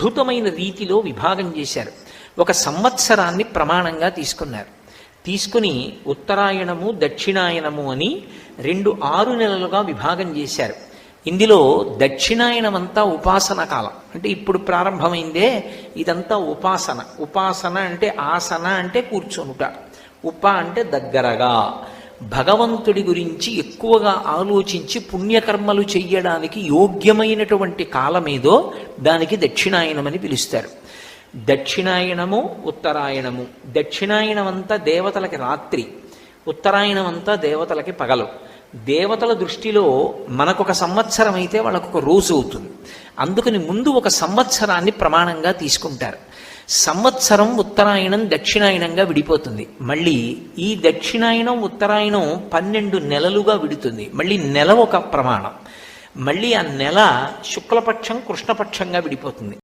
అద్భుతమైన రీతిలో విభాగం చేశారు. ఒక సంవత్సరాన్ని ప్రమాణంగా తీసుకున్నారు. తీసుకుని ఉత్తరాయణము దక్షిణాయనము అని 6 నెలలుగా విభాగం చేశారు. ఇందులో దక్షిణాయనమంతా ఉపాసన కాలం, అంటే ఇప్పుడు ప్రారంభమైందే ఇదంతా ఉపాసన. ఉపాసన అంటే ఆసన అంటే కూర్చొనుట, అంటే దగ్గరగా భగవంతుడి గురించి ఎక్కువగా ఆలోచించి పుణ్యకర్మలు చెయ్యడానికి యోగ్యమైనటువంటి కాలమేదో దానికి దక్షిణాయనమని పిలుస్తారు. దక్షిణాయనము ఉత్తరాయణము. దక్షిణాయనమంతా దేవతలకి రాత్రి, ఉత్తరాయణమంతా దేవతలకి పగలు. దేవతల దృష్టిలో మనకొక సంవత్సరం అయితే వాళ్ళకొక రోజు అవుతుంది. అందుకని ముందు ఒక సంవత్సరాన్ని ప్రమాణంగా తీసుకుంటారు. సంవత్సరం ఉత్తరాయణం దక్షిణాయనంగా విడిపోతుంది. మళ్ళీ ఈ దక్షిణాయనం ఉత్తరాయణం 12 నెలలుగా విడుతుంది. మళ్ళీ నెల ఒక ప్రమాణం. మళ్ళీ ఆ నెల శుక్లపక్షం కృష్ణపక్షంగా విడిపోతుంది.